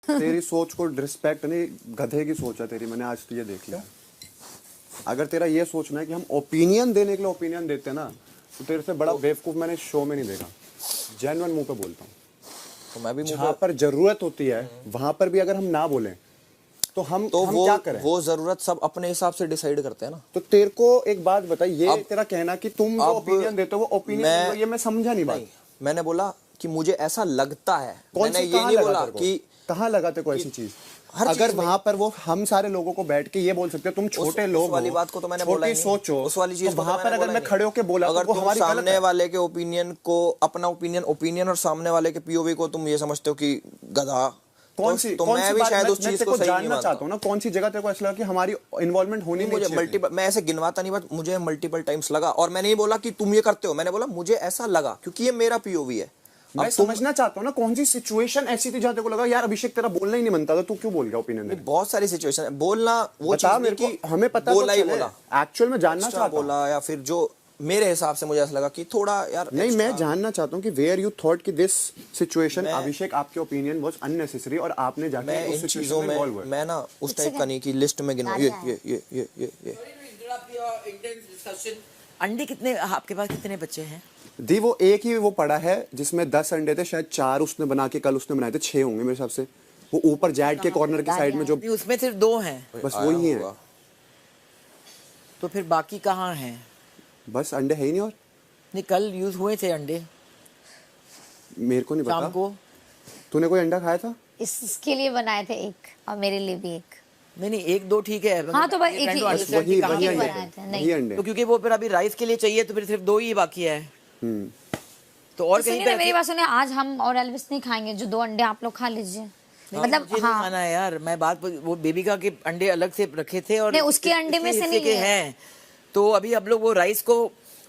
तेरी सोच को रिस्पेक्ट नहीं, गधे की सोच है तेरी, मैंने आज तो ये देख लिया। अगर तेरा ये सोचना है कि हम ओपिनियन देने के लिए ओपिनियन देते हैं ना, तो तेरे से बड़ा बेवकूफ मैंने शो में नहीं देखा। जेन्युइन मुंह पे बोलता हूँ। तो मैं भी जहाँ पर जरूरत होती है वहां पर भी अगर हम ना बोलें तो हम क्या करें? वो जरूरत सब अपने हिसाब से डिसाइड करते हैं ना। तो तेरे को एक बात बताइए, ये तेरा कहना कि तुम जो ओपिनियन देते हो वो ओपिनियन, ये मैं समझा नहीं बात। मैंने बोला कि मुझे ऐसा लगता है। मैंने ये कहाँ नहीं लगा बोला तेरे को? कि कहाँ लगा तेरे को ऐसी चीज? हर अगर चीज में। वहां पर वो हम सारे लोगों को बैठ के ये बोल सकते हो तुम छोटे लोग उस वाली हो, बात को तो मैंने बोला ही नहीं। सोचो उस वाली चीज तो को वहां तो पर मैंने अगर बोला मैं ही खड़े होके बोला अगर तो वो तुम हमारी गलत सामने है। वाले के ओपिनियन को, अपना ओपिनियन और सामने वाले के पीओवी को तुम ये समझते हो कि गधा, कौन सी तो मैं भी शायद उस चीज को सही नहीं मानता। चाहता हूँ ना, कौन सी जगह तेरे को ऐसा लगा कि हमारी इन्वॉल्वमेंट होनी नहीं मुझे मल्टीपल, मैं ऐसे गिनवाता नहीं, बट मुझे मल्टीपल टाइम्स लगा। और मैंने ये बोला कि तुम ये करते हो, मैंने बोला मुझे ऐसा लगा क्योंकि ये मेरा पीओवी है। मैं समझना चाहता हूँ ना कौन सी सिचुएशन ऐसी थी जहाँ तेरे को लगा यार अभिषेक तेरा बोलना ही नहीं बनता था, तू क्यों बोल गया ओपिनियन देने? बहुत सारी सिचुएशन है, बोलना वो बता मेरे को, हमें पता बोला तो ही बोला, एक्चुअल में जानना चाहता हूँ। बोला या फिर जो मेरे हिसाब से मुझे ऐसा लगा कि थोड़ा यार नहीं, मैं जानना चाहता हूँ कि वेयर यू थॉट कि दिस सिचुएशन अभिषेक आपके ओपिनियन वाज अननेसेसरी और आपने जाके उस सिचुएशन में इन्वॉल्व हुए। मैं ना उस टाइप का नहीं कि लिस्ट में गिनूं ये। अंडे कितने आपके पास, कितने बच्चे हैं? दी वो एक ही वो पड़ा है जिसमें 10 अंडे थे, शायद 4 उसने बना के कल उसने बनाए थे, 6 होंगे मेरे हिसाब से। वो ऊपर जैड के कॉर्नर की साइड में जो, उसमें सिर्फ 2 हैं, बस वही है। तो फिर बाकी कहाँ हैं? बस अंडे है ही नहीं। और नहीं, कल यूज हुए थे अंडे, मेरे को नहीं पता। शाम को तूने कोई अंडा खाया था? इसके लिए बनाए थे एक और मेरे लिए भी एक। नहीं 1-2 ठीक है। हाँ तो भाई एक ही वही बनाए थे। नहीं अंडे तो क्योंकि वो फिर अभी राइस के लिए चाहिए तो फिर सिर्फ 2 ही बाकी है। तो और कहीं पे मेरी बात सुनिए, आज हम और एल्विस नहीं खाएंगे, जो 2 अंडे आप लोग खा लीजिए। मतलब हाँ खाना है यार, मैं बात वो बेबिका के अंडे अलग से रखे थे और नहीं, उसके अंडे में से नहीं है। तो अभी अब लोग वो राइस को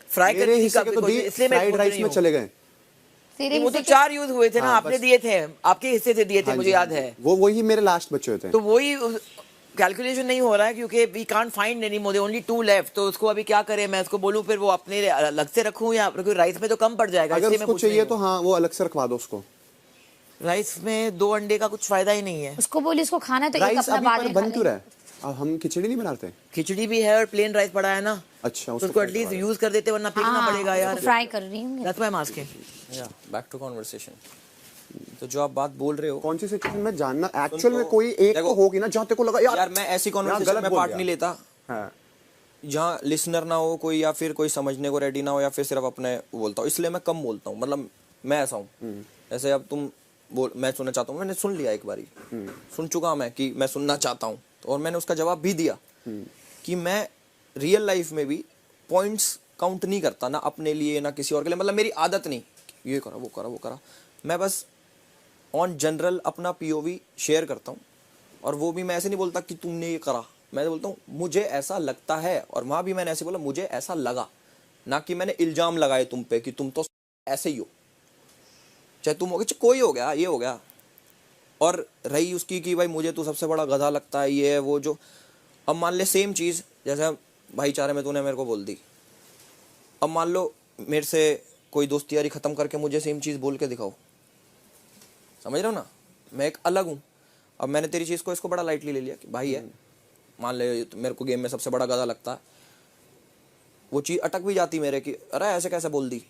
फ्राई करने की इसलिए मैं राइस में चले गए। वो तो 4 यूज हुए थे ना, आपने दिए थे, आपके हिस्से से दिए थे, मुझे याद है। वही मेरे लास्ट बचे हुए थे। तो वही कैलकुलेशन नहीं हो रहा है क्योंकि we can't find any more, only 2 left. तो उसको अभी क्या करें, मैं उसको बोलूं फिर वो अपने अलग से रखूं या राइस में तो कम पड़ जाएगा। अगर उसको चाहिए तो हाँ वो अलग से रखवा दो उसको। राइस में 2 अंडे का कुछ फायदा ही नहीं है। उसको बोली उसको खाना है तो एक अपना बाद में बन क्यों रहा है? अब हम खिचड़ी नहीं बनाते? खिचड़ी भी है और प्लेन राइस पड़ा है ना। अच्छा, तो उसको एटलीस्ट यूज कर देते वरना फेंकना पड़ेगा यार। फ्राई कर रही हूं। That's why I am asking. या बैक टू कन्वर्सेशन। तो जो आप बात बोल रहे हो, कौन सी सिचुएशन में जानना एक्चुअल में कोई एक तो होगी ना जहाँ तेरे को लगा यार मैं ऐसी कन्वर्सेशन में पार्ट नहीं लेता जहाँ लिसनर ना हो कोई, या फिर कोई समझने को रेडी ना हो, या फिर सिर्फ अपने बोलता हूँ, इसलिए मैं कम बोलता हूँ। मतलब मैं ऐसा हूँ, जैसे अब तुम बोल, मैं सुनना चाहता हूँ, मैंने सुन लिया एक बारी, सुन चुका मैं कि मैं सुनना चाहता हूँ, और मैंने उसका जवाब भी दिया कि मैं रियल लाइफ में भी पॉइंट्स काउंट नहीं करता, ना अपने लिए ना किसी और के लिए। मतलब मेरी आदत नहीं ये करा वो करा वो करा, मैं बस ऑन जनरल अपना पीओवी शेयर करता हूँ। और वो भी मैं ऐसे नहीं बोलता कि तुमने ये करा, मैं बोलता हूँ मुझे ऐसा लगता है। और वहाँ भी मैंने ऐसे बोला मुझे ऐसा लगा, ना कि मैंने इल्जाम लगाए तुम पे कि तुम तो ऐसे ही हो, चाहे तुम हो गए कोई हो गया ये हो गया। और रही उसकी कि भाई मुझे तो सबसे बड़ा गधा लगता है ये है वो जो, अब मान ले सेम चीज़ जैसे भाईचारे में तूने मेरे को बोल दी, अब मान लो मेरे से कोई दोस्ती यारी ख़त्म करके मुझे सेम चीज़ बोल के दिखाओ, समझ रहे हो ना, मैं एक अलग हूँ। अब मैंने तेरी चीज़ को इसको बड़ा लाइटली ले लिया कि भाई है, मान ले मेरे को गेम में सबसे बड़ा गधा लगता है, वो चीज़ अटक भी जाती मेरे कि अरे ऐसे कैसे बोल दी।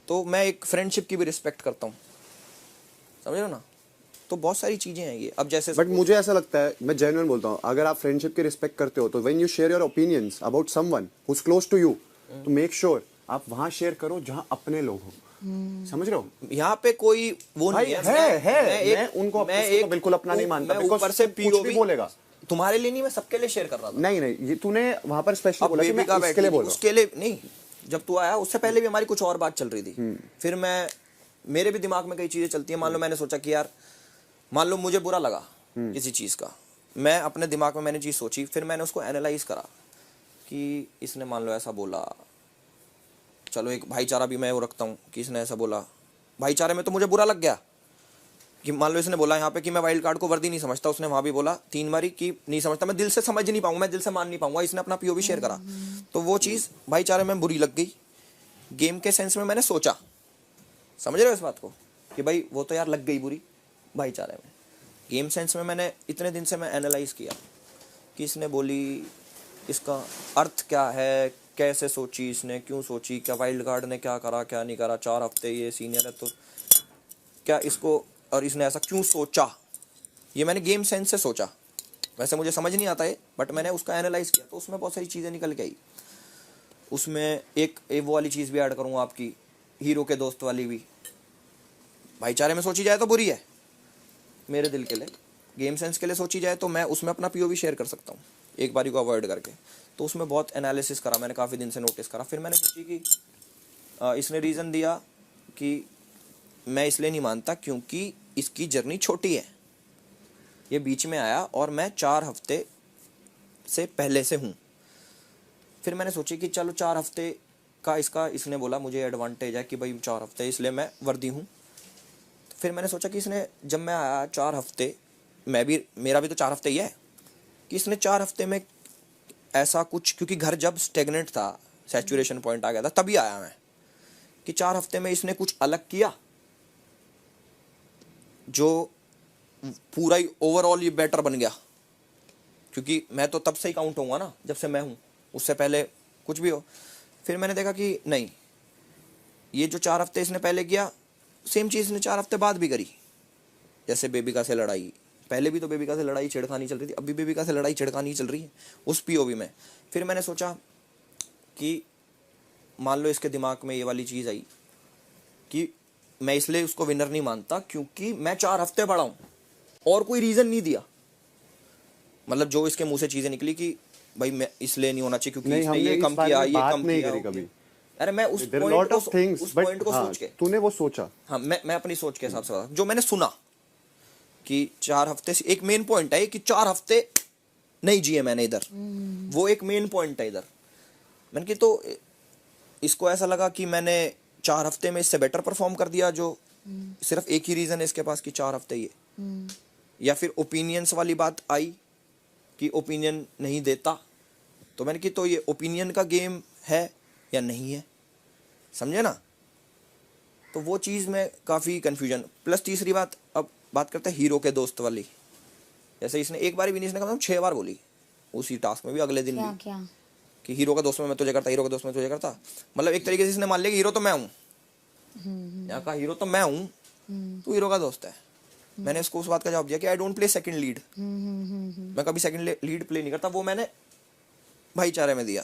तो मैं एक फ्रेंडशिप की भी रिस्पेक्ट करता हूँ, समझ रहे हो ना। तो बहुत सारी चीज़ें हैं ये। अब जैसे बट मुझे ऐसा लगता है, मैं जेन्युइन बोलता हूँ, अगर आप फ्रेंडशिप की रिस्पेक्ट करते हो तो when you share your opinions about someone who is close to you, तो मेक श्योर आप वहां शेयर करो जहां अपने लोग हो। समझ रहे हो, यहाँ पे कोई वो नहीं है। मैं उनको तो बिल्कुल अपना नहीं मानता, ऊपर से पीओवी बोलेगा तुम्हारे लिए नहीं, मैं सबके लिए शेयर कर रहा था। नहीं ये तूने वहां पर स्पेशली बोला कि मैं इसके लिए बोल रहा हूं। उसके लिए नहीं, जब तू आया उससे पहले भी हमारी कुछ और बात चल रही थी। फिर मेरे भी दिमाग में कई चीजें चलती हैं। मान लो मैंने सोचा कि यार, मान लो मुझे बुरा लगा किसी चीज का, मैं अपने दिमाग में मैंने चीज सोची, फिर मैंने उसको एनालाइज करा कि इसने मान लो ऐसा बोला, चलो एक भाईचारा भी मैं वो रखता हूँ कि इसने ऐसा बोला, भाईचारे में तो मुझे बुरा लग गया कि मान लो इसने बोला यहाँ पे कि मैं वाइल्ड कार्ड को वर्दी नहीं समझता, उसने वहाँ भी बोला 3 बारी कि नहीं समझता, मैं दिल से समझ नहीं पाऊंगा, मैं दिल से मान नहीं पाऊंगा, इसने अपना पीओवी शेयर करा, तो वो चीज़ भाईचारे में बुरी लग गई। गेम के सेंस में मैंने सोचा, समझ रहे हो इस बात को कि भाई वो तो यार लग गई बुरी भाईचारे में, गेम सेंस में मैंने इतने दिन से मैं एनालाइज किया कि इसने बोली, इसका अर्थ क्या है, कैसे सोची इसने, क्यों सोची, क्या वाइल्ड कार्ड ने क्या करा क्या नहीं करा, 4 हफ्ते ये सीनियर है तो क्या इसको, और इसने ऐसा क्यों सोचा, ये मैंने गेम सेंस से सोचा। वैसे मुझे समझ नहीं आता है, बट मैंने उसका एनालाइज किया तो उसमें बहुत सारी चीज़ें निकल के आई। उसमें एक वो वाली चीज़ भी ऐड करूँगा आपकी, हीरो के दोस्त वाली भी। भाईचारे में सोची जाए तो बुरी है मेरे दिल के लिए, गेम सेंस के लिए सोची जाए तो मैं उसमें अपना पीओवी शेयर कर सकता हूँ एक बारी को अवॉइड करके। तो उसमें बहुत एनालिसिस करा मैंने, काफ़ी दिन से नोटिस करा। फिर मैंने सोची कि इसने रीज़न दिया कि मैं इसलिए नहीं मानता क्योंकि इसकी जर्नी छोटी है, ये बीच में आया और मैं 4 हफ्ते से पहले से हूँ। फिर मैंने सोची कि चलो 4 हफ्ते का इसका, इसने बोला मुझे एडवांटेज है कि भाई 4 हफ्ते इसलिए मैं वर्दी हूँ। फिर मैंने सोचा कि इसने, जब मैं आया 4 हफ्ते, मेरा भी तो 4 हफ्ते ही है, कि इसने 4 हफ्ते में ऐसा कुछ, क्योंकि घर जब स्टेगनेंट था, सैचुरेशन पॉइंट आ गया था, तभी आया मैं, कि 4 हफ्ते में इसने कुछ अलग किया जो पूरा ही ओवरऑल ये बेटर बन गया। क्योंकि मैं तो तब से ही काउंट होऊंगा ना जब से मैं हूँ, उससे पहले कुछ भी हो। फिर मैंने देखा कि नहीं, ये जो 4 हफ्ते इसने पहले किया, सेम चीज़ इसने 4 हफ्ते बाद भी करी। जैसे बेबिका से लड़ाई, पहले भी तो बेबिका से लड़ाई छिड़खानी चल रही थी, अभी बेबिका से लड़ाई छिड़खानी चल रही है उस पीओवी में। फिर मैंने सोचा कि मान लो इसके दिमाग में ये वाली चीज़ आई कि मैं इसलिए उसको विनर नहीं मानता क्योंकि मैं 4 हफ्ते बड़ा हूँ, और कोई रीज़न नहीं दिया। मतलब जो इसके मुंह से चीज़ें निकली कि भाई मैं इसलिए नहीं होना चाहिए क्योंकि इसने ये कम किया, ये कम किया कभी। अरे मैं उस पॉइंट को सोच के, तूने वो सोचा। हाँ, मैं अपनी सोच के हिसाब से बता, जो मैंने सुना कि 4 हफ्ते से, एक मेन पॉइंट है कि 4 हफ्ते नहीं जिए मैंने इधर, वो एक मेन पॉइंट है इधर। मैंने कि तो इसको ऐसा लगा कि मैंने 4 हफ्ते में इससे बेटर परफॉर्म कर दिया, जो सिर्फ एक ही रीज़न है इसके पास कि 4 हफ्ते ही है। या फिर ओपिनियंस वाली बात आई कि ओपिनियन नहीं देता, तो मैंने कि तो ये ओपिनियन का गेम है या नहीं है, समझे ना। तो वो चीज़ में काफ़ी कन्फ्यूजन। प्लस तीसरी बात, अब बात करते हैं हीरो के दोस्त वाली। जैसे इसने एक बार भी नहीं, इसने कम से कम 6 बार बोली उसी टास्क में भी, अगले दिन भी, क्या कि हीरो का दोस्त में मैं तुझे करता, हीरो का दोस्त में तुझे करता। मतलब एक तरीके से इसने मान लिया कि हीरो तो मैं हूँ, यहाँ का हीरो तो मैं हूँ, तू हीरो का दोस्त है। मैंने इसको उस बात का जवाब दिया कि I don't play second lead, मैं कभी सेकंड लीड प्ले नहीं करता। वो मैंने भाईचारे में दिया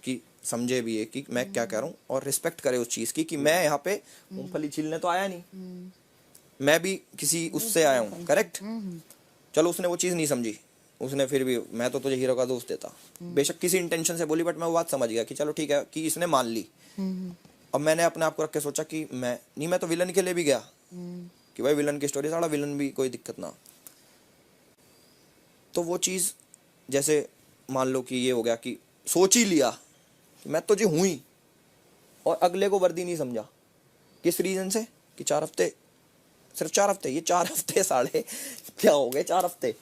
कि समझे भी है कि मैं क्या कह रहा हूँ और रिस्पेक्ट करे उस चीज़ की, कि मैं यहाँ पे मूंगफली छीलने तो आया नहीं, मैं भी किसी उससे आया हूँ, करेक्ट। चलो उसने वो चीज़ नहीं समझी, उसने फिर भी, मैं तो तुझे हीरो का दोस्त देता, बेशक किसी इंटेंशन से बोली, बट मैं वो बात समझ गया कि चलो ठीक है, कि इसने मान ली। अब मैंने अपने आप को रख के सोचा कि मैं तो विलन के लिए भी गया कि भाई विलन की स्टोरी, सारा विलन भी कोई दिक्कत ना। तो वो चीज़, जैसे मान लो कि ये हो गया कि सोच ही लिया कि मैं तो जी हूँ ही, और अगले को वर्दी नहीं समझा। किस रीज़न से कि 4 हफ्ते, सिर्फ 4 हफ्ते, ये 4 हफ्ते साढ़े क्या हो गए 4 हफ्ते,